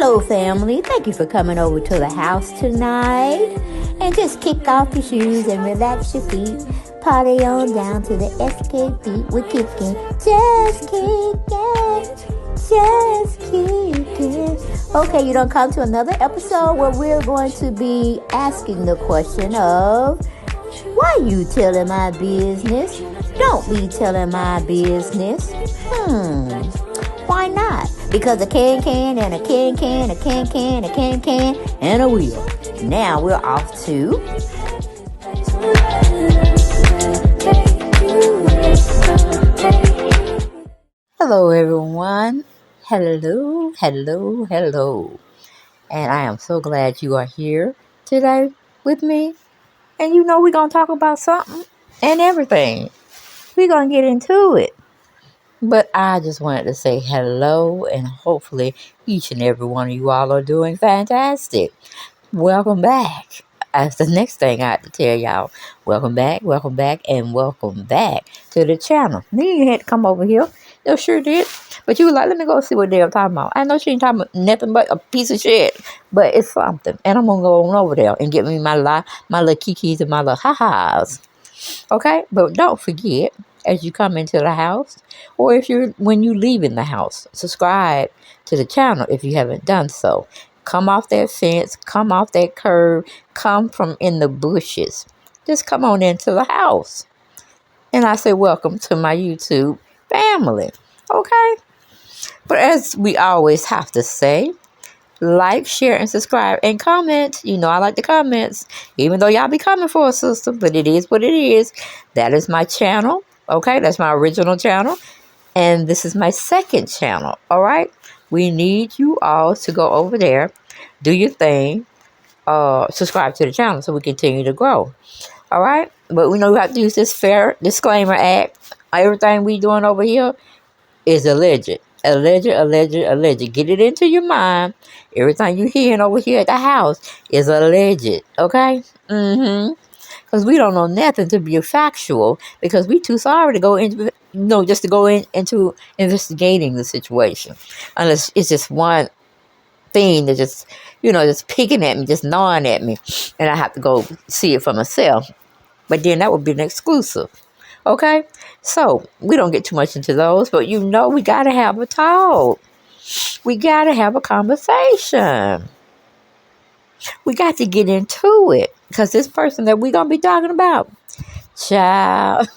Hello, family. Thank you for coming over to the house tonight. And just kick off your shoes and relax your feet. Party on down to the SK beat. We're kicking. Just kicking. Just kicking. Okay, you don't come to another episode where we're going to be asking the question of, why you telling my business? Don't be telling my business. Why not? Because a can and a can, a can, and a wheel. Now we're off to... Hello, everyone. Hello. And I am so glad you are here today with me. And you know we're going to talk about something and everything. We're going to get into it. But I just wanted to say hello, and hopefully each and every one of you all are doing fantastic. Welcome back. That's the next thing I have to tell y'all. Welcome back, and welcome back to the channel. Nene had to come over here. No, sure did. But you were like, let me go see what they're talking about. I know she ain't talking about nothing but a piece of shit. But it's something. And I'm going to go on over there and get me my little kikis and my little ha-has. Okay? But don't forget, as you come into the house, or when you leave in the house, subscribe to the channel if you haven't done so. Come off that fence, come off that curb, come from in the bushes. Just come on into the house. And I say welcome to my YouTube family. Okay? But as we always have to say, like, share, and subscribe, and comment. You know I like the comments, even though y'all be coming for a sister, but it is what it is. That is my channel. Okay, that's my original channel. And this is my second channel. All right. We need you all to go over there, do your thing, subscribe to the channel so we continue to grow. All right. But we know we have to use this fair disclaimer act. Everything we doing over here is alleged. Alleged. Get it into your mind. Everything you hearing over here at the house is alleged. Okay? Because we don't know nothing to be factual, because we too sorry to go into, just to go into investigating the situation. Unless it's just one thing that just picking at me, just gnawing at me, and I have to go see it for myself. But then that would be an exclusive. Okay? So, we don't get too much into those, but we got to have a talk. We got to have a conversation. We got to get into it, because this person that we're going to be talking about, child,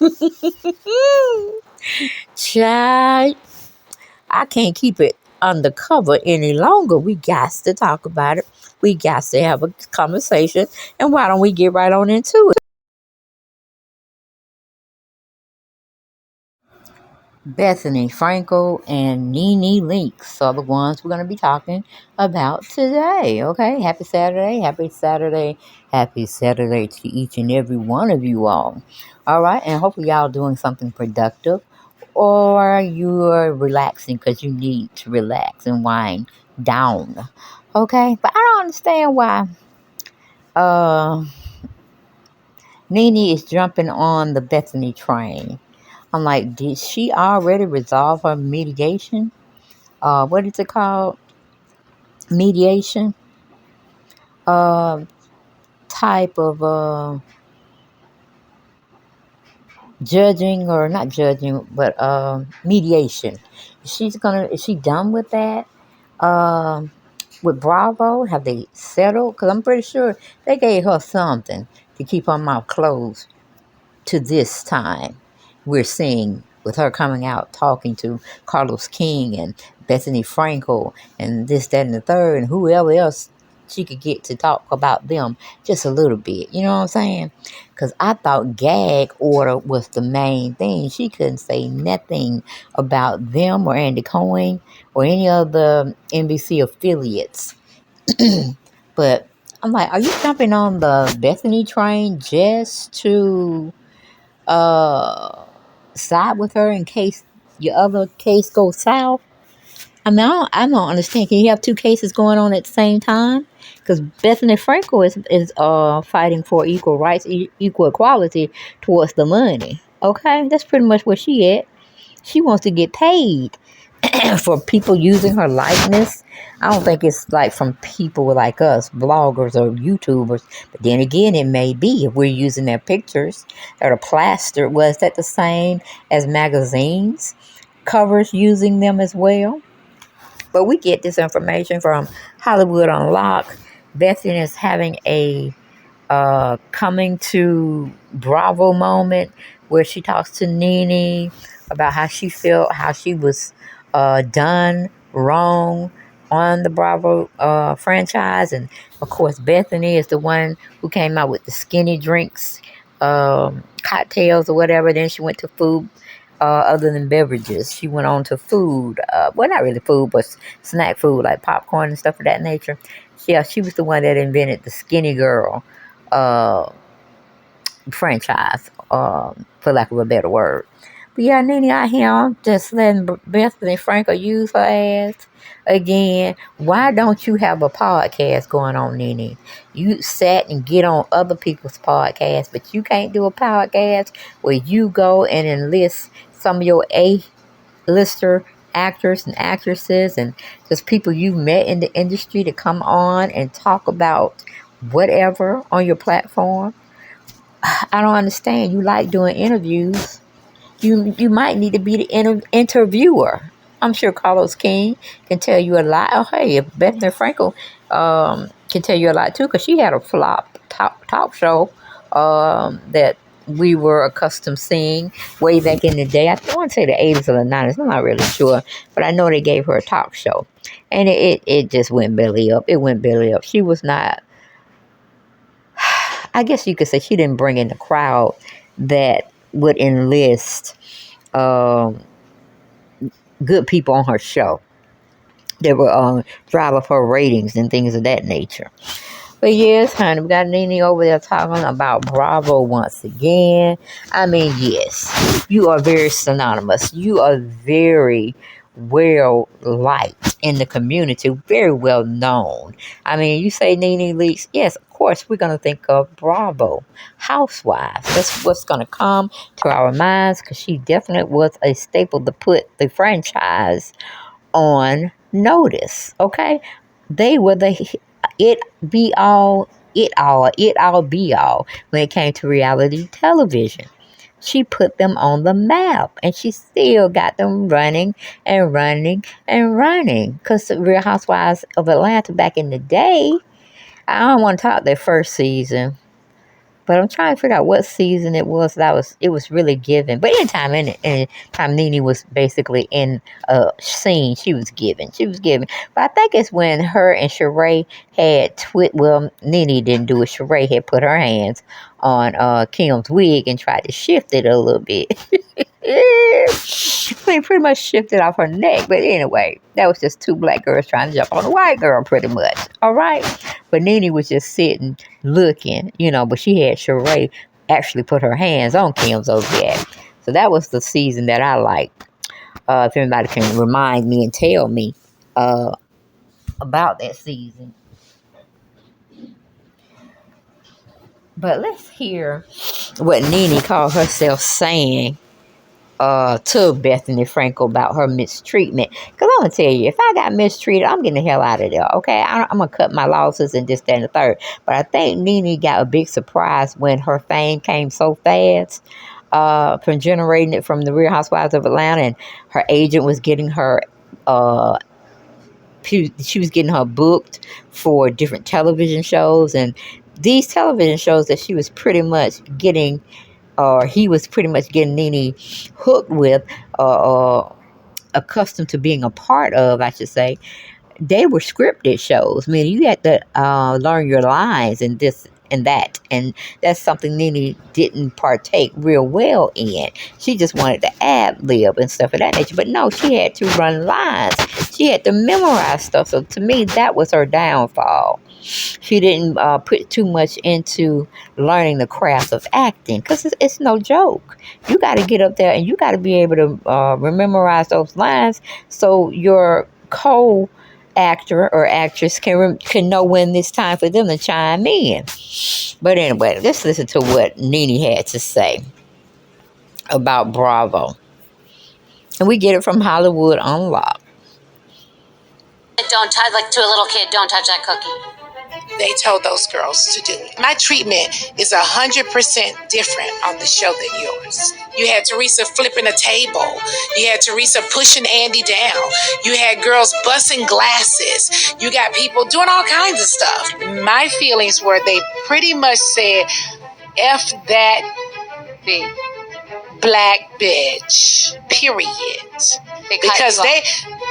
I can't keep it undercover any longer. We got to talk about it. We got to have a conversation, and why don't we get right on into it? Bethany Frankel and NeneLeakes are the ones we're going to be talking about today. Okay, happy Saturday to each and every one of you all. All right, and hopefully y'all doing something productive, or you're relaxing because you need to relax and wind down. Okay, but I don't understand why Nene is jumping on the Bethany train. I'm like, did she already resolve her mediation? What is it called? Mediation? Type of judging, or not judging, but mediation. Is she done with that? With Bravo? Have they settled? Because I'm pretty sure they gave her something to keep her mouth closed to this time. We're seeing with her coming out talking to Carlos King and Bethany Frankel and this, that, and the third, and whoever else she could get to talk about them just a little bit. You know what I'm saying? Because I thought gag order was the main thing. She couldn't say nothing about them or Andy Cohen or any of the NBC affiliates. But I'm like, are you jumping on the Bethany train just to side with her in case your other case goes south? I mean, I don't understand. Can you have two cases going on at the same time? Because Bethany Frankel is fighting for equal rights, equal equality towards the money. Okay, that's pretty much where she at. She wants to get paid for people using her likeness I don't think it's like from people like us, bloggers or YouTubers. But then again, it may be if we're using their pictures that are plastered. Was that the same as magazines covers using them as well? But we get this information from Hollywood Unlocked. Bethany is having a coming to Bravo moment where she talks to Nene about how she felt, how she was done wrong on the Bravo franchise. And of course, Bethany is the one who came out with the skinny drinks, cocktails or whatever. Then she went to food. Other than beverages, she went on to food. Well, not really food, but snack food like popcorn and stuff of that nature. Yeah, she was the one that invented the skinny girl uh, franchise, for lack of a better word. But yeah, Nene out here just letting Bethany Frankel use her ass again. Why don't you have a podcast going on, Nene? You sat and get on other people's podcasts, but you can't do a podcast where you go and enlist some of your A-lister actors and actresses and just people you've met in the industry to come on and talk about whatever on your platform. I don't understand. You like doing interviews. You might need to be the interviewer. I'm sure Carlos King can tell you a lot. Oh, hey, if Bethany Frankel can tell you a lot too, because she had a flop talk show that we were accustomed seeing way back in the day. I want to say the 80s or the 90s. I'm not really sure, but I know they gave her a talk show, and it just went belly up. It went belly up. She was not. I guess you could say she didn't bring in the crowd that would enlist um, good people on her show that would drive up her ratings and things of that nature. But yes, honey, we got Nene over there talking about Bravo once again. I mean, yes, you are very synonymous. You are very well liked in the community, very well known. I mean, you say NeneLeakes, yes, of course, we're going to think of Bravo Housewives. That's what's going to come to our minds because she definitely was a staple to put the franchise on notice. Okay, they were the it be all it all be all when it came to reality television. She put them on the map, and she still got them running and running and running. Because the Real Housewives of Atlanta back in the day, I don't want to talk their first season, but I'm trying to figure out what season it was it was really given. But anytime Nene was basically in a scene, she was given. She was given. But I think it's when her and Sheree had Nene didn't do it. Sheree had put her hands on Kim's wig and tried to shift it a little bit. They pretty much shifted off her neck. But anyway, that was just two black girls trying to jump on a white girl pretty much. All right. But Nene was just sitting, looking, but she had Sheree actually put her hands on Kim's Zodiac. So that was the season that I liked. If anybody can remind me and tell me about that season. But let's hear what Nene called herself saying to Bethany Frankel about her mistreatment. Because I'm going to tell you, if I got mistreated, I'm getting the hell out of there, okay? I'm going to cut my losses and this, that, and the third. But I think Nene got a big surprise when her fame came so fast from generating it from the Real Housewives of Atlanta, and her agent was getting her she was getting her booked for different television shows, and these television shows that she was pretty much getting, or he was pretty much getting Nene hooked with, accustomed to being a part of, I should say, they were scripted shows. I mean, you had to learn your lines and this and that. And that's something Nene didn't partake real well in. She just wanted to ad-lib and stuff of that nature. But no, she had to run lines. She had to memorize stuff. So to me, that was her downfall. She didn't put too much into learning the craft of acting because it's no joke. You got to get up there and you got to be able to memorize those lines so your co-actor or actress can know when it's time for them to chime in. But anyway, let's listen to what Nene had to say about Bravo. And we get it from Hollywood Unlocked. Don't touch, like to a little kid, don't touch that cookie. They told those girls to do it. My treatment is 100% different on the show than yours. You had Teresa flipping a table. You had Teresa pushing Andy down. You had girls busting glasses. You got people doing all kinds of stuff. My feelings were they pretty much said, F that big black bitch, period. Because they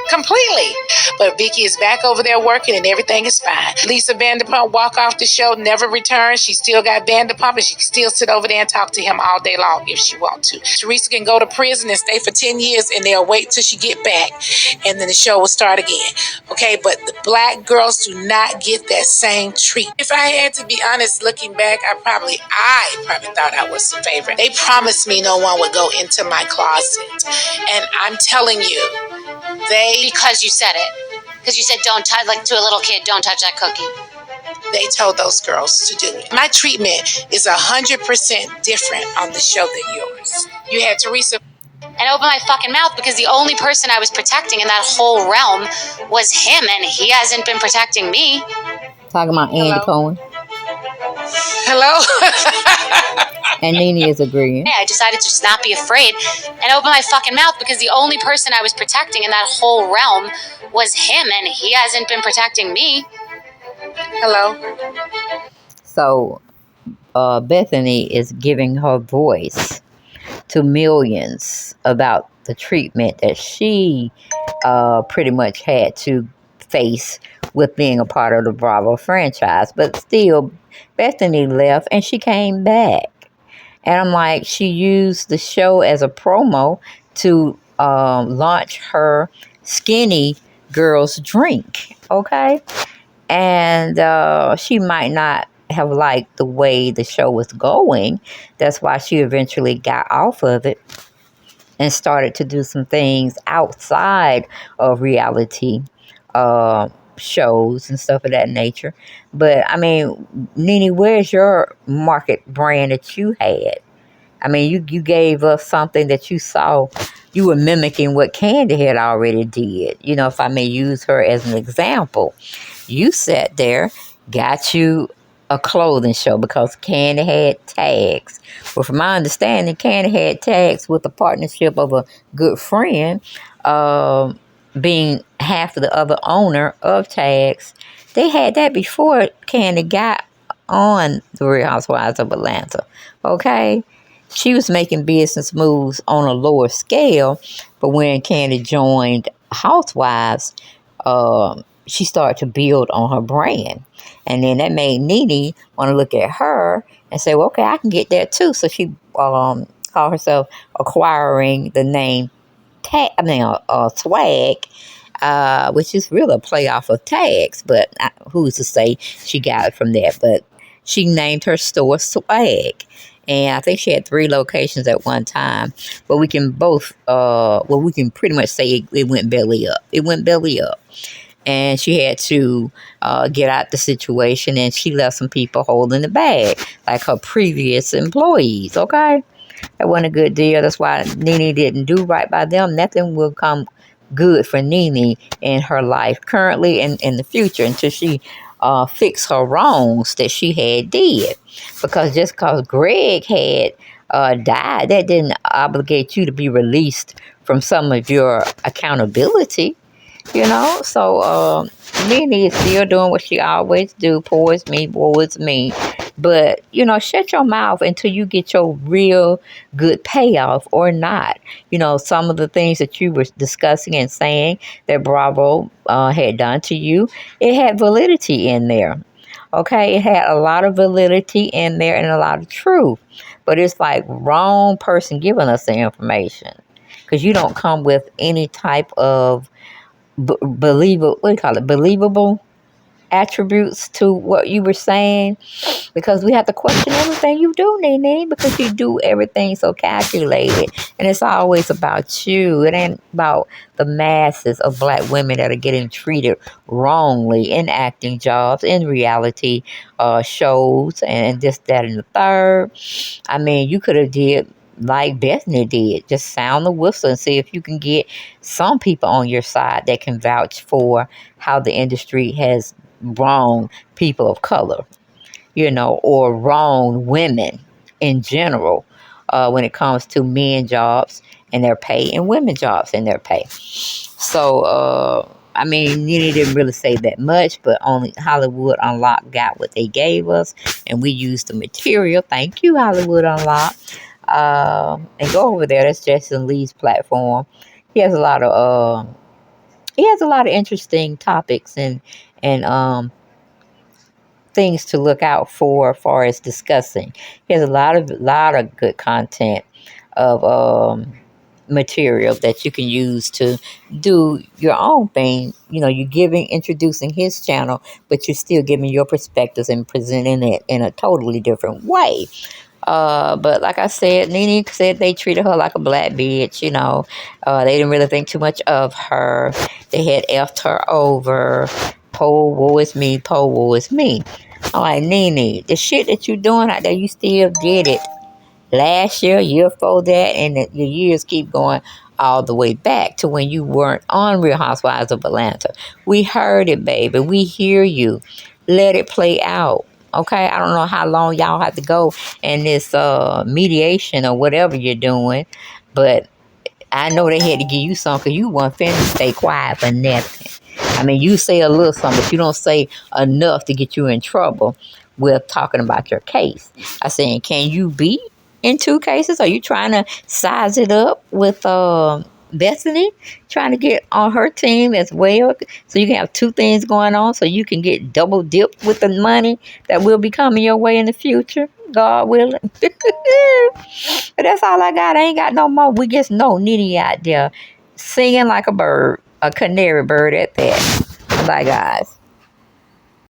completely. But Vicky is back over there working and everything is fine. Lisa Vanderpump walk off the show, never return. She still got Vanderpump and she can still sit over there and talk to him all day long if she wants to. Teresa can go to prison and stay for 10 years and they'll wait till she get back and then the show will start again. Okay, but the black girls do not get that same treat. If I had to be honest, looking back, I probably thought I was the favorite. They promised me no one would go into my closet. And I'm telling you, because you said it. Because you said don't touch, like to a little kid, don't touch that cookie. They told those girls to do it. My treatment is 100% different on the show than yours. You had Teresa. And I opened my fucking mouth because the only person I was protecting in that whole realm was him, and he hasn't been protecting me. Talking about Andy Cohen. Hello? And Nene is agreeing. I decided to just not be afraid and open my fucking mouth because the only person I was protecting in that whole realm was him, and he hasn't been protecting me. Hello? So, Bethany is giving her voice to millions about the treatment that she pretty much had to face with being a part of the Bravo franchise. But still, Bethany left and she came back. And I'm like, she used the show as a promo to launch her skinny girls drink, okay? And she might not have liked the way the show was going. That's why she eventually got off of it and started to do some things outside of reality shows and stuff of that nature. But, I mean, Nene, where's your market brand that you had? I mean, you gave us something that you saw. You were mimicking what Candy had already did. You know, if I may use her as an example. You sat there, got you a clothing show because Candy had tags. Well, from my understanding, Candy had tags with the partnership of a good friend, being half of the other owner of tags. They had that before Candy got on the Real Housewives of Atlanta. Okay? She was making business moves on a lower scale, but when Candy joined Housewives, she started to build on her brand. And then that made Nene want to look at her and say, well, okay, I can get that too. So she called herself acquiring the name Swag, which is really a playoff of tags, but who's to say she got it from there? But she named her store Swag. And I think she had 3 locations at one time. But we can we can pretty much say it went belly up. It went belly up. And she had to get out the situation, and she left some people holding the bag, like her previous employees, okay? That wasn't a good deal. That's why Nene didn't do right by them. Nothing will come good for Nene in her life currently and in the future until she fix her wrongs that she had did. Because just because Greg had died, that didn't obligate you to be released from some of your accountability. You know, so Nene is still doing what she always do, pours me, woes me. But, you know, shut your mouth until you get your real good payoff or not. You know, some of the things that you were discussing and saying that Bravo had done to you, it had validity in there. Okay, it had a lot of validity in there and a lot of truth. But it's like wrong person giving us the information. Because you don't come with any type of believable attributes to what you were saying, because we have to question everything you do, Nene, because you do everything so calculated, and it's always about you. It ain't about the masses of black women that are getting treated wrongly in acting jobs, in reality shows, and this, that, and the third. I mean, you could have did like Bethany did. Just sound the whistle and see if you can get some people on your side that can vouch for how the industry has wronged people of color, or wronged women in general when it comes to men jobs and their pay and women jobs and their pay. So, I mean, Nene didn't really say that much, but only Hollywood Unlocked got what they gave us, and we used the material. Thank you, Hollywood Unlocked. And go over there. That's Jason Lee's platform. He has a lot of interesting topics and things to look out for as far as discussing. He has a lot of good content of material that you can use to do your own thing. You're introducing his channel, but you're still giving your perspectives and presenting it in a totally different way. But like I said, Nene said they treated her like a black bitch, They didn't really think too much of her. They had effed her over. Po, woe is me, po, woe is me. I'm like, Nene, the shit that you doing out there, you still did it last year before that, and the years keep going all the way back to when you weren't on Real Housewives of Atlanta. We heard it, baby. We hear you. Let it play out. Okay, I don't know how long y'all have to go in this mediation or whatever you're doing, but I know they had to give you something because you weren't finna stay quiet for nothing. I mean, you say a little something, but you don't say enough to get you in trouble with talking about your case. I said, can you be in two cases? Are you trying to size it up with Bethany, trying to get on her team as well, so you can have two things going on, so you can get double dipped with the money that will be coming your way in the future, God willing. But that's all I got. I ain't got no more. We just know Nene out there singing like a bird, a canary bird at that. Bye, guys.